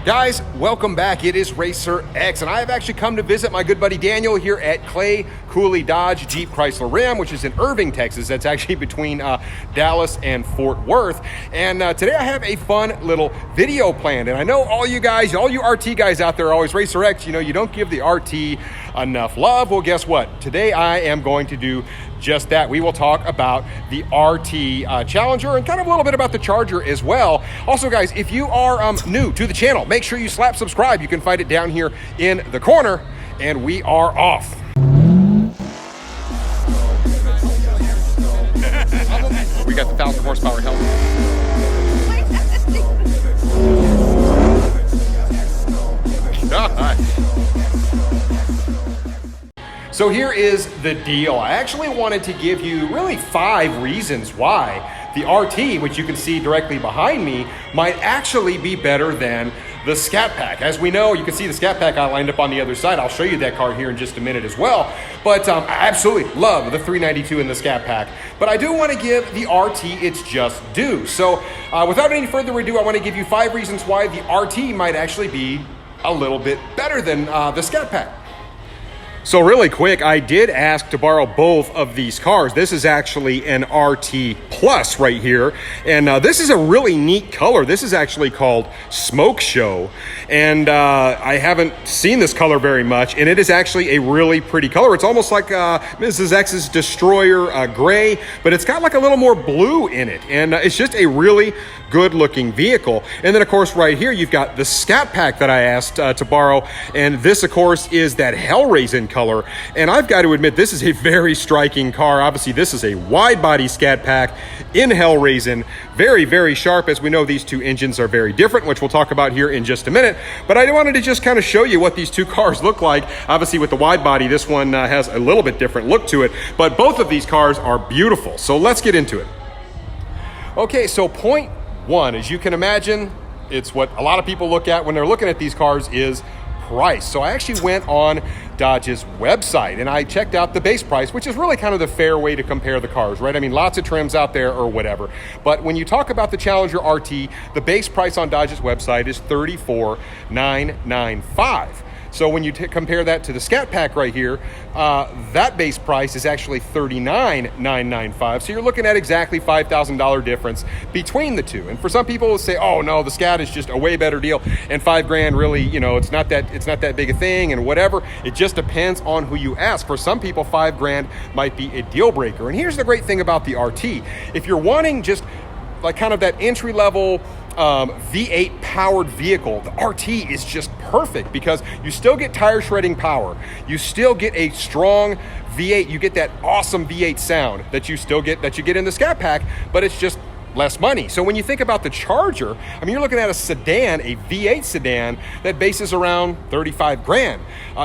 Guys, welcome back. It is Racer X, and I have actually come to visit my good buddy Daniel here at Clay Cooley Dodge Jeep Chrysler Ram, which is in Irving, Texas. That's actually between Dallas and Fort Worth. And today I have a fun little video planned. And I know all you guys, all you RT guys out there are always Racer X, you don't give the RT enough love. Well, guess what? Today I am going to do just that. We will talk about the RT Challenger and kind of a little bit about the Charger as well. Also, guys, if you are new to the channel, make sure you slap subscribe. You can find it down here in the corner, and we are off. We got the 1,000 horsepower helmet. God. So here is the deal. I actually wanted to give you really 5 reasons why the RT, which you can see directly behind me, might actually be better than the Scat Pack. As we know, you can see the Scat Pack I lined up on the other side. I'll show you that car here in just a minute as well. But I absolutely love the 392 in the Scat Pack. But I do want to give the RT its just due. So without any further ado, I want to give you 5 reasons why the RT might actually be a little bit better than the Scat Pack. So really quick, I did ask to borrow both of these cars. This is actually an RT Plus right here. And this is a really neat color. This is actually called Smoke Show. And I haven't seen this color very much. And it is actually a really pretty color. It's almost like Mrs. X's Destroyer gray, but it's got like a little more blue in it. And it's just a really good looking vehicle. And then of course right here, you've got the Scat Pack that I asked to borrow. And this of course is that Hellraisin color. And I've got to admit, this is a very striking car. Obviously, this is a wide body Scat Pack in Hellraisin. Very, very sharp. As we know, these two engines are very different, which we'll talk about here in just a minute. But I wanted to just kind of show you what these two cars look like. Obviously, with the wide body, this one has a little bit different look to it. But both of these cars are beautiful. So let's get into it. Okay, so point 1, as you can imagine, it's what a lot of people look at when they're looking at these cars is price. So I actually went on Dodge's website and I checked out the base price, which is really kind of the fair way to compare the cars, right? I mean, lots of trims out there or whatever. But when you talk about the Challenger RT, the base price on Dodge's website is $34,995. So when you compare that to the Scat Pack right here, that base price is actually $39,995. So you're looking at exactly $5,000 difference between the two. And for some people who say, oh no, the Scat is just a way better deal, and $5,000 really, it's not that big a thing and whatever. It just depends on who you ask. For some people, $5,000 might be a deal breaker. And here's the great thing about the RT. If you're wanting just like kind of that entry level V8 powered vehicle, the RT is just perfect because you still get tire shredding power. You still get a strong V8. You get that awesome V8 sound that you get in the Scat Pack, but it's just less money. So when you think about the Charger, I mean, you're looking at a sedan, a V8 sedan that bases around $35,000.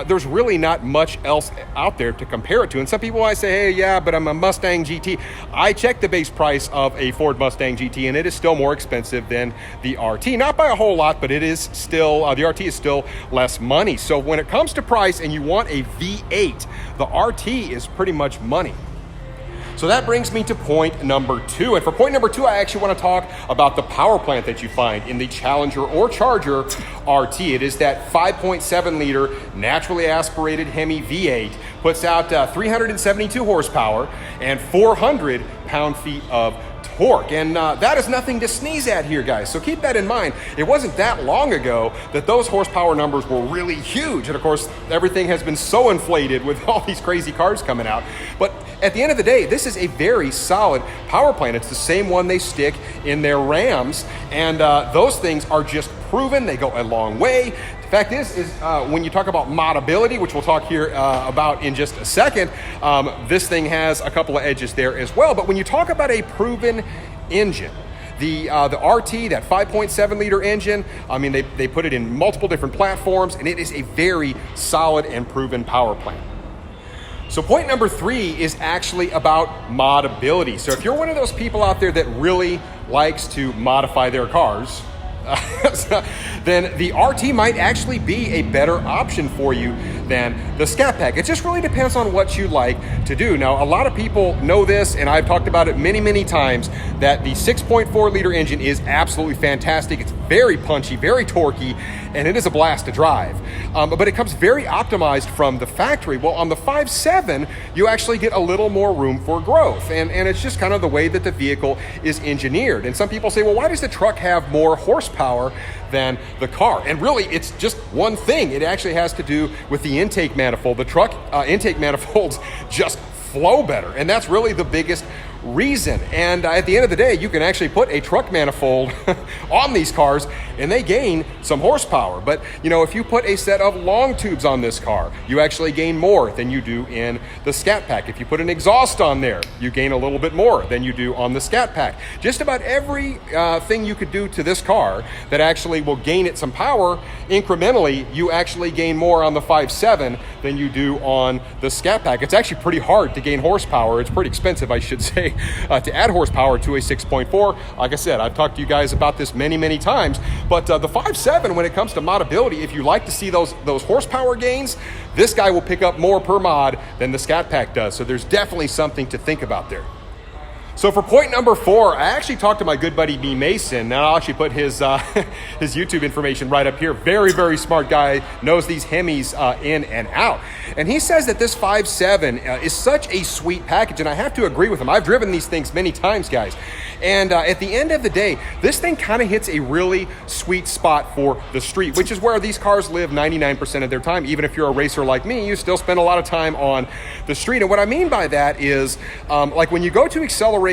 There's really not much else out there to compare it to. And some people might say, hey, yeah, but I'm a Mustang GT. I checked the base price of a Ford Mustang GT and it is still more expensive than the RT. Not by a whole lot, but it is still, the RT is still less money. So when it comes to price and you want a V8, the RT is pretty much money. So that brings me to point number 2. And for point number 2, I actually want to talk about the power plant that you find in the Challenger or Charger RT. It is that 5.7 liter naturally aspirated Hemi V8, puts out 372 horsepower and 400 pound-feet of torque. And that is nothing to sneeze at here, guys. So keep that in mind. It wasn't that long ago that those horsepower numbers were really huge. And of course, everything has been so inflated with all these crazy cars coming out. But at the end of the day, this is a very solid power plant. It's the same one they stick in their Rams. And those things are just proven. They go a long way. The fact is when you talk about Modability, which we'll talk here about in just a second, this thing has a couple of edges there as well. But when you talk about a proven engine, the RT, that 5.7 liter engine, I mean, they put it in multiple different platforms, and it is a very solid and proven power plant. So point number 3 is actually about modability. So if you're one of those people out there that really likes to modify their cars, then the RT might actually be a better option for you than the Scat Pack. It just really depends on what you like to do. Now, a lot of people know this, and I've talked about it many, many times, that the 6.4 liter engine is absolutely fantastic. It's very punchy, very torquey, and it is a blast to drive. But it comes very optimized from the factory. Well, on the 5.7, you actually get a little more room for growth, and it's just kind of the way that the vehicle is engineered. And some people say, well, why does the truck have more horsepower than the car? And really, it's just one thing. It actually has to do with the intake manifold. The truck intake manifolds just flow better, and that's really the biggest reason. And at the end of the day, you can actually put a truck manifold on these cars and they gain some horsepower. But you know, if you put a set of long tubes on this car, you actually gain more than you do in the Scatpack. If you put an exhaust on there, you gain a little bit more than you do on the Scatpack. Just about every thing you could do to this car that actually will gain it some power incrementally, you actually gain more on the 5.7 than you do on the Scatpack. It's actually pretty hard to gain horsepower. It's pretty expensive, I should say, to add horsepower to a 6.4. Like I said, I've talked to you guys about this many times, but the 5.7, when it comes to modability, if you like to see those horsepower gains, this guy will pick up more per mod than the Scatpack does. So there's definitely something to think about there. So for point number 4, I actually talked to my good buddy B. Mason, and I'll actually put his his YouTube information right up here. Very smart guy, knows these Hemis in and out. And he says that this 5.7 is such a sweet package, and I have to agree with him. I've driven these things many times, guys. And at the end of the day, this thing kind of hits a really sweet spot for the street, which is where these cars live 99% of their time. Even if you're a racer like me, you still spend a lot of time on the street. And what I mean by that is, like when you go to accelerate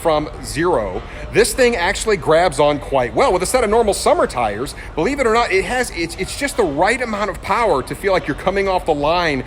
from 0, this thing actually grabs on quite well. With a set of normal summer tires, believe it or not, it's just the right amount of power to feel like you're coming off the line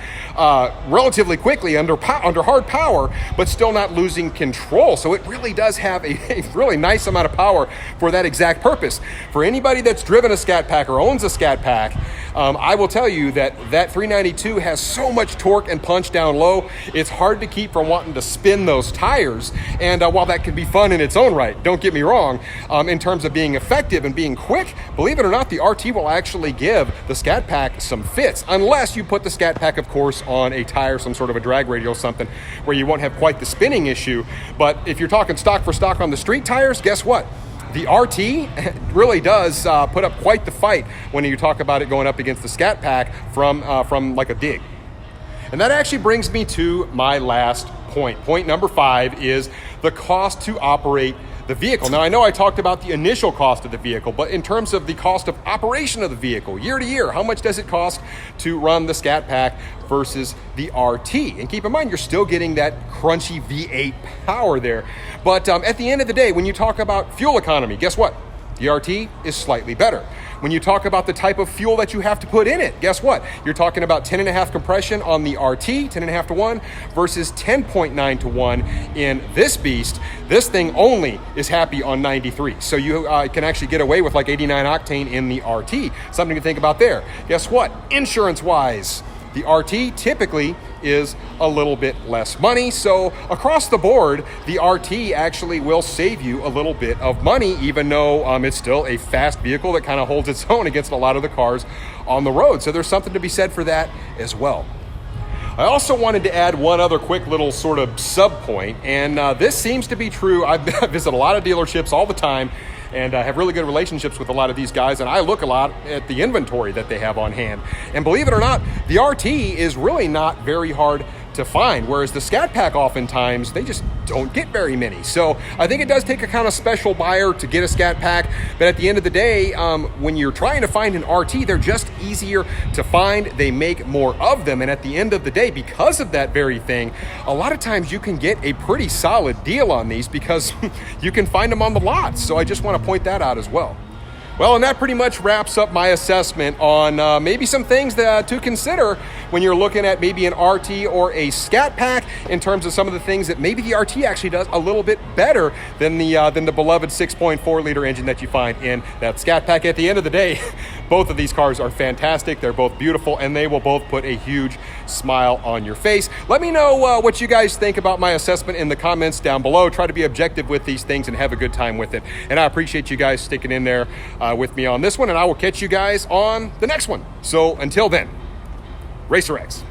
relatively quickly under hard power, but still not losing control. So it really does have a really nice amount of power for that exact purpose. For anybody that's driven a Scatpack or owns a Scatpack, I will tell you that 392 has so much torque and punch down low, it's hard to keep from wanting to spin those tires. And while that can be fun in its own right, don't get me wrong, in terms of being effective and being quick, believe it or not, the RT will actually give the Scatpack some fits, unless you put the Scatpack, of course, on a tire, some sort of a drag radial, something where you won't have quite the spinning issue. But if you're talking stock for stock on the street tires, guess what? The RT really does put up quite the fight when you talk about it going up against the Scatpack from like a dig. And that actually brings me to my last point. Point number 5 is the cost to operate the vehicle. Now, I know I talked about the initial cost of the vehicle, but in terms of the cost of operation of the vehicle, year to year, how much does it cost to run the Scatpack versus the RT? And keep in mind, you're still getting that crunchy V8 power there. But at the end of the day, when you talk about fuel economy, guess what? The RT is slightly better. When you talk about the type of fuel that you have to put in it, guess what? You're talking about 10.5 compression on the RT, 10.5 to 1, versus 10.9 to 1 in this beast. This thing only is happy on 93. So you can actually get away with like 89 octane in the RT. Something to think about there. Guess what? Insurance-wise, the RT typically is a little bit less money. So across the board, the RT actually will save you a little bit of money, even though it's still a fast vehicle that kind of holds its own against a lot of the cars on the road. So there's something to be said for that as well. I also wanted to add one other quick little sort of sub point, and this seems to be true. I visit a lot of dealerships all the time, and have really good relationships with a lot of these guys, and I look a lot at the inventory that they have on hand. And believe it or not, the RT is really not very hard to find, whereas the Scatpack oftentimes, they just don't get very many. So I think it does take a kind of special buyer to get a Scatpack, but at the end of the day, when you're trying to find an RT, they're just easier to find. They make more of them, and at the end of the day, because of that very thing, a lot of times you can get a pretty solid deal on these because you can find them on the lots. So I just want to point that out as well. Well, and that pretty much wraps up my assessment on maybe some things to consider when you're looking at maybe an RT or a Scatpack, in terms of some of the things that maybe the RT actually does a little bit better than the beloved 6.4 liter engine that you find in that Scatpack. At the end of the day, both of these cars are fantastic. They're both beautiful, and they will both put a huge smile on your face. Let me know what you guys think about my assessment in the comments down below. Try to be objective with these things and have a good time with it. And I appreciate you guys sticking in there with me on this one, and I will catch you guys on the next one. So until then, Racer X.